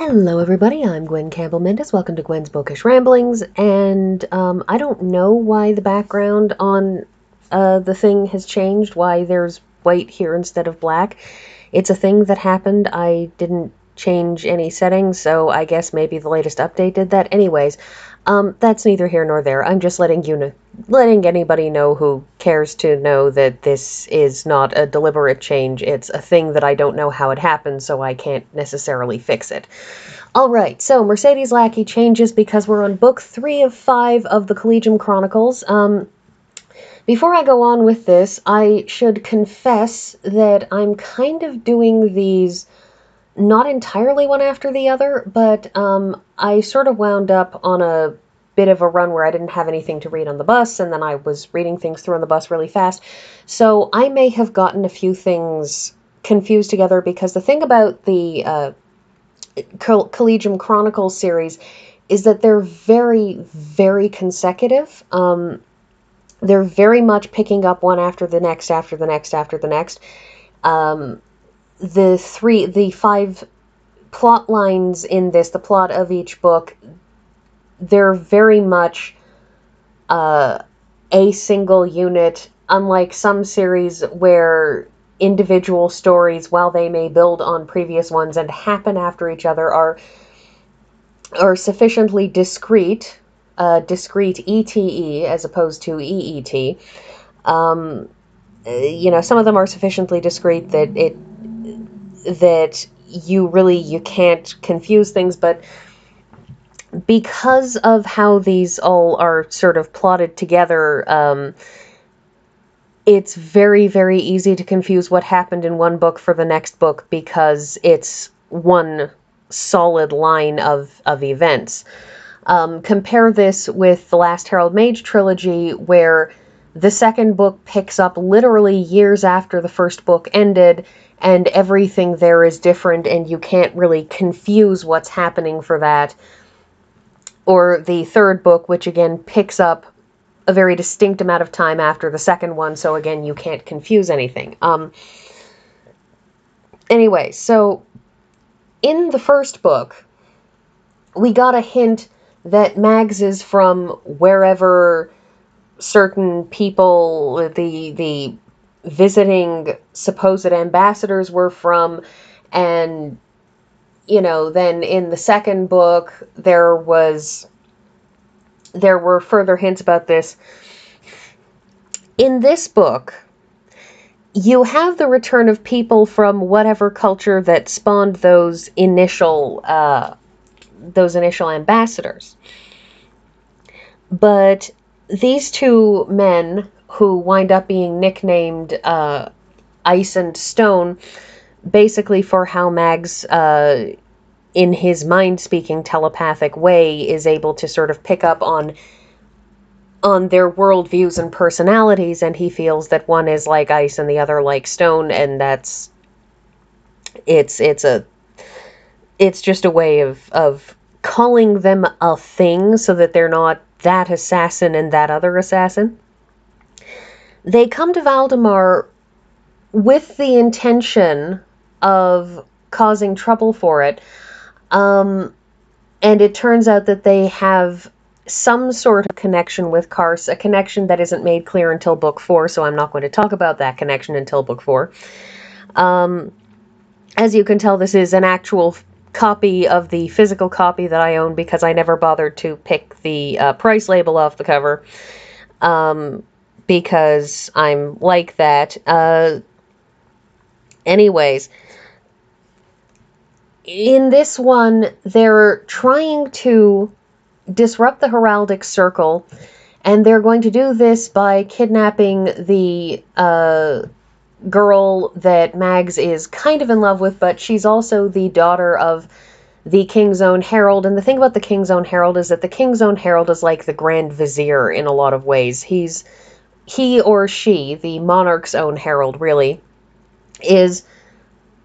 Hello everybody, I'm Gwen Campbell-Mindes. Welcome to Gwen's Bookish Ramblings, and I don't know why the background on the thing has changed, why there's white here instead of black. It's a thing that happened. I didn't change any settings, so I guess maybe the latest update did that. Anyways, that's neither here nor there. I'm just letting anybody know who cares to know that this is not a deliberate change. It's a thing that I don't know how it happened, so I can't necessarily fix it. Alright, so Mercedes Lackey changes because we're on book 3 of 5 of the Collegium Chronicles. Before I go on with this, I should confess that I'm kind of doing these not entirely one after the other, but I sort of wound up on a bit of a run where I didn't have anything to read on the bus, and then I was reading things through on the bus really fast. So I may have gotten a few things confused together, because the thing about the Collegium Chronicles series is that they're very, very consecutive. They're very much picking up one after the next, after the next, after the next. The 5 plot lines in this, the plot of each book, they're very much a single unit, unlike some series where individual stories, while they may build on previous ones and happen after each other, are sufficiently discrete, ETE as opposed to EET. Some of them are sufficiently discrete that you can't confuse things, but because of how these all are sort of plotted together, it's very, very easy to confuse what happened in one book for the next book, because it's one solid line of events. Compare this with the Last Herald Mage trilogy, where the second book picks up literally years after the first book ended, and everything there is different, and you can't really confuse what's happening for that. Or the third book, which again picks up a very distinct amount of time after the second one, so again, you can't confuse anything. Anyway, so in the first book, we got a hint that Mags is from wherever certain people, the visiting supposed ambassadors, were from, and then in the second book there were further hints about this. In this book, you have the return of people from whatever culture that spawned those initial ambassadors. But these two men, who wind up being nicknamed Ice and Stone, basically for how Mags, in his mind-speaking telepathic way, is able to sort of pick up on their worldviews and personalities, and he feels that one is like ice and the other like stone, and it's just a way of calling them a thing, so that they're not that assassin and that other assassin. They come to Valdemar with the intention of causing trouble for it, and it turns out that they have some sort of connection with Kars, a connection that isn't made clear until book 4, so I'm not going to talk about that connection until book 4. As you can tell, this is an actual copy of the physical copy that I own, because I never bothered to pick the price label off the cover, because I'm like that. Anyways, in this one, they're trying to disrupt the heraldic circle, and they're going to do this by kidnapping the girl that Mags is kind of in love with, but she's also the daughter of the King's Own Herald. And the thing about the King's Own Herald is that the King's Own Herald is like the Grand Vizier in a lot of ways. He or she, the monarch's own herald, really, is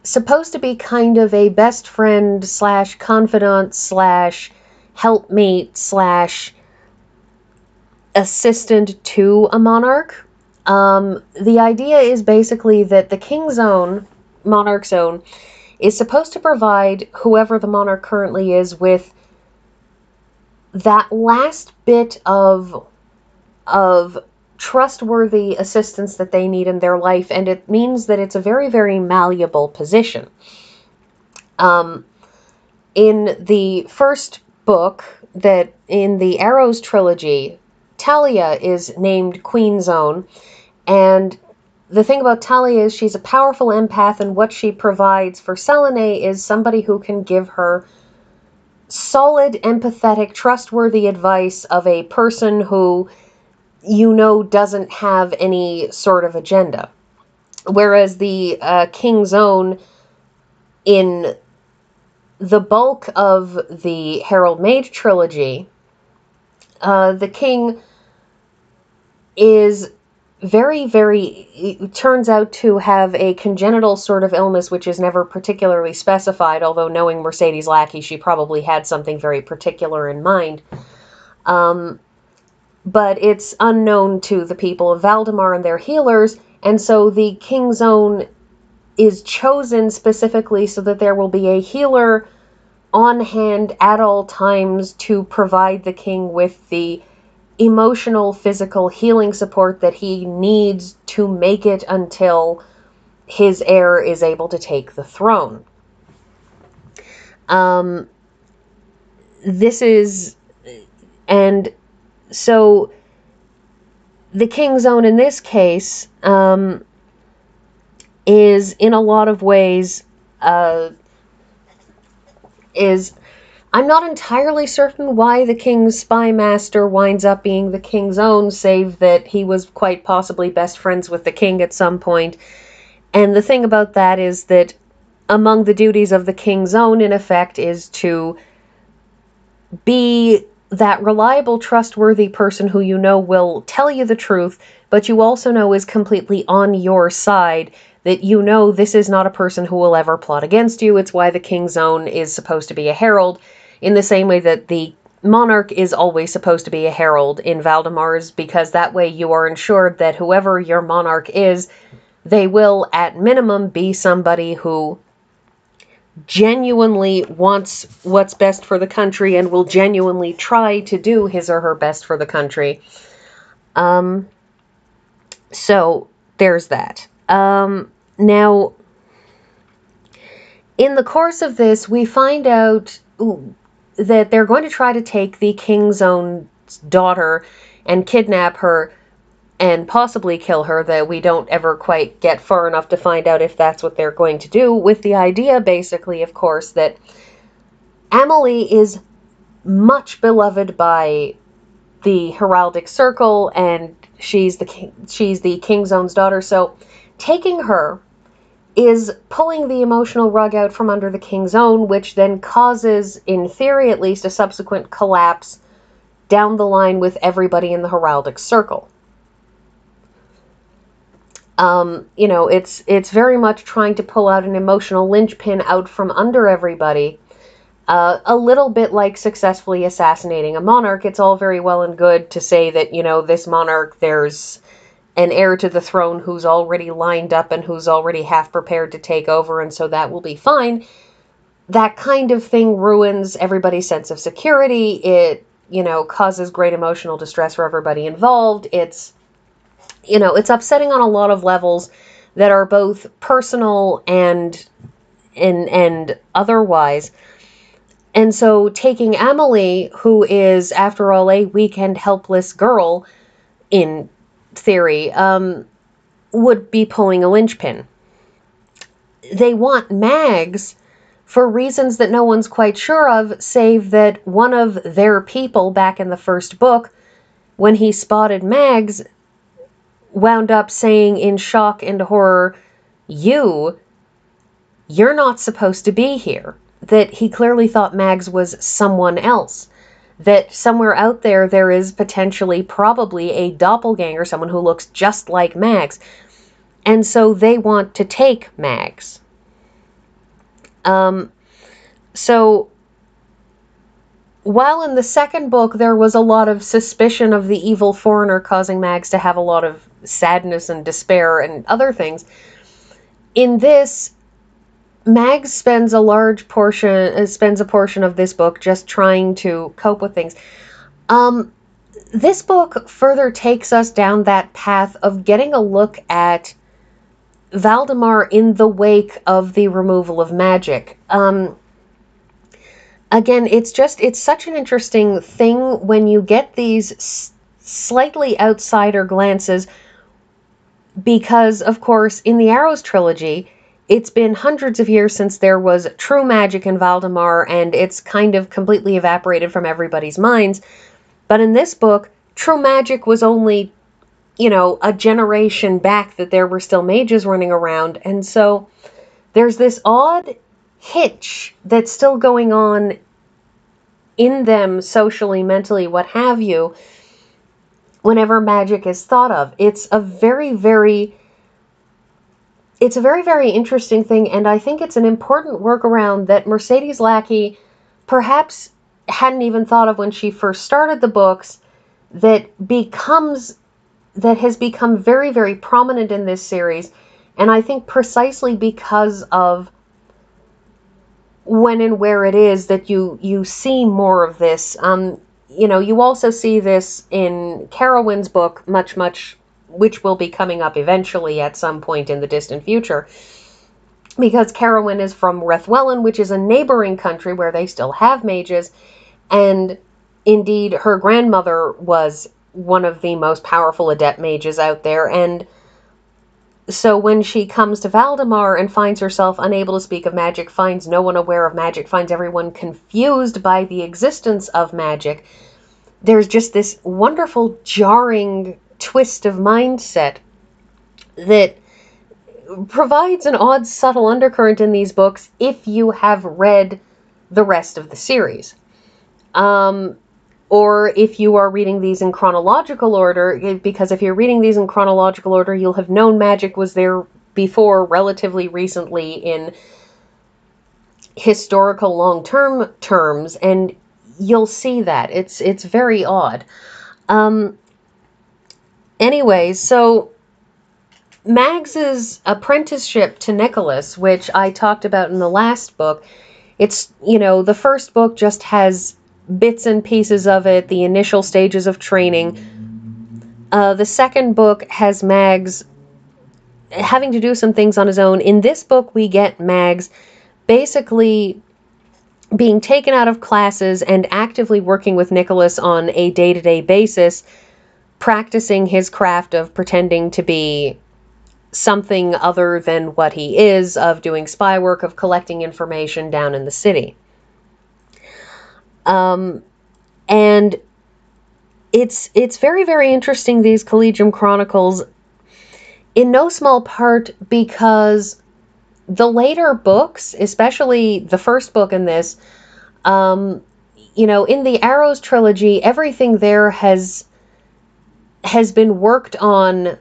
supposed to be kind of a best friend / confidant / helpmate / assistant to a monarch. The idea is basically that the King's Own, monarch's own, is supposed to provide whoever the monarch currently is with that last bit of trustworthy assistance that they need in their life, and it means that it's a very, very malleable position. In the first book, that in the Arrows trilogy, Talia is named Queen's Own, and the thing about Talia is she's a powerful empath, and what she provides for Selene is somebody who can give her solid, empathetic, trustworthy advice of a person who doesn't have any sort of agenda. Whereas the King's Own, in the bulk of the Harold Mage trilogy, the king is it turns out to have a congenital sort of illness which is never particularly specified, although knowing Mercedes Lackey, she probably had something very particular in mind. But it's unknown to the people of Valdemaran and their healers, and so the King's Own is chosen specifically so that there will be a healer on hand at all times to provide the king with the emotional, physical healing support that he needs to make it until his heir is able to take the throne. And so the King's Own in this case is in a lot of ways I'm not entirely certain why the King's Spy Master winds up being the King's Own, save that he was quite possibly best friends with the king at some point. And the thing about that is that among the duties of the King's Own, in effect, is to be that reliable, trustworthy person who will tell you the truth, but you also know is completely on your side, that this is not a person who will ever plot against you. It's why the King's Own is supposed to be a herald, in the same way that the monarch is always supposed to be a herald in Valdemar's, because that way you are ensured that whoever your monarch is, they will, at minimum, be somebody who genuinely wants what's best for the country and will genuinely try to do his or her best for the country. So there's that. Now, in the course of this, we find out that they're going to try to take the King's Own daughter and kidnap her and possibly kill her, that we don't ever quite get far enough to find out if that's what they're going to do, with the idea, basically, of course, that Amelie is much beloved by the heraldic circle, and she's the King's Own's daughter, so taking her is pulling the emotional rug out from under the King's Own, which then causes, in theory at least, a subsequent collapse down the line with everybody in the heraldic circle. It's very much trying to pull out an emotional linchpin out from under everybody. A little bit like successfully assassinating a monarch. It's all very well and good to say that, this monarch, there's an heir to the throne who's already lined up and who's already half prepared to take over, and so that will be fine. That kind of thing ruins everybody's sense of security. It, causes great emotional distress for everybody involved. It's upsetting on a lot of levels that are both personal and otherwise. And so taking Amelie, who is, after all, a weak and helpless girl, in theory, would be pulling a linchpin. They want Mags for reasons that no one's quite sure of, save that one of their people back in the first book, when he spotted Mags, wound up saying in shock and horror, you're not supposed to be here. That he clearly thought Mags was someone else. That somewhere out there is potentially, probably, a doppelganger, someone who looks just like Mags. And so they want to take Mags. So, while in the second book there was a lot of suspicion of the evil foreigner causing Mags to have a lot of sadness and despair and other things, in this, Mags spends a portion of this book just trying to cope with things. This book further takes us down that path of getting a look at Valdemar in the wake of the removal of magic. Again, it's such an interesting thing when you get these slightly outsider glances, because, of course, in the Arrows trilogy, it's been hundreds of years since there was true magic in Valdemar, and it's kind of completely evaporated from everybody's minds. But in this book, true magic was only, a generation back that there were still mages running around. And so there's this odd hitch that's still going on in them socially, mentally, what have you, whenever magic is thought of. It's a very, very interesting thing, and I think it's an important workaround that Mercedes Lackey perhaps hadn't even thought of when she first started the books, that has become very, very prominent in this series, and I think precisely because of when and where it is that you see more of this. You also see this in Carowin's book, much, which will be coming up eventually at some point in the distant future, because Carowin is from Rethwellan, which is a neighboring country where they still have mages, and indeed her grandmother was one of the most powerful adept mages out there, and so when she comes to Valdemar and finds herself unable to speak of magic, finds no one aware of magic, finds everyone confused by the existence of magic, there's just this wonderful jarring twist of mindset that provides an odd, subtle undercurrent in these books if you have read the rest of the series. Or if you are reading these in chronological order, because if you're reading these in chronological order, you'll have known magic was there before relatively recently in historical long-term terms, and you'll see that. It's very odd. Anyways, so Mags's apprenticeship to Nicholas, which I talked about in the last book, it's, the first book just has bits and pieces of it, the initial stages of training. The second book has Mags having to do some things on his own. In this book, we get Mags basically being taken out of classes and actively working with Nicholas on a day-to-day basis, practicing his craft of pretending to be something other than what he is, of doing spy work, of collecting information down in the city. And it's very, very interesting, these Collegium Chronicles, in no small part because the later books, especially the first book in this, in the Arrows trilogy, everything there has been worked on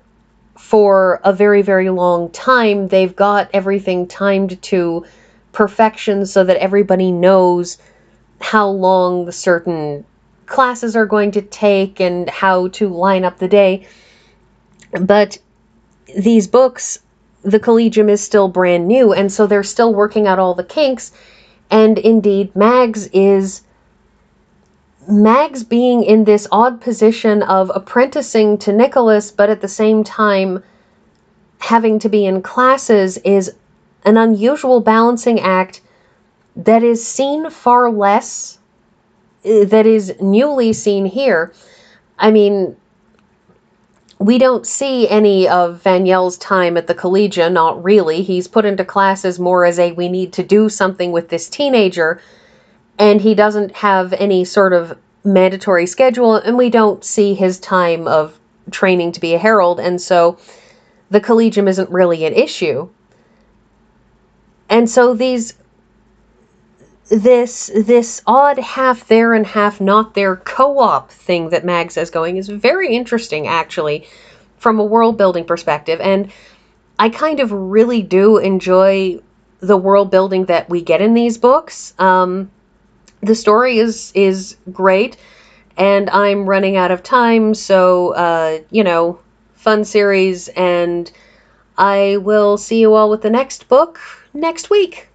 for a very, very long time. They've got everything timed to perfection so that everybody knows how long the certain classes are going to take and how to line up the day. But these books, the Collegium is still brand new, and so they're still working out all the kinks. And indeed, Mags being in this odd position of apprenticing to Nicholas, but at the same time having to be in classes, is an unusual balancing act that is seen far less, that is newly seen here. I mean, we don't see any of Vaniel's time at the Collegium, not really. He's put into classes more as we need to do something with this teenager, and he doesn't have any sort of mandatory schedule, and we don't see his time of training to be a herald, and so the Collegium isn't really an issue. And so this odd half there and half not there co-op thing that Mags has going is very interesting, actually, from a world building perspective. And I kind of really do enjoy the world building that we get in these books. The story is great, and I'm running out of time, so fun series, and I will see you all with the next book next week.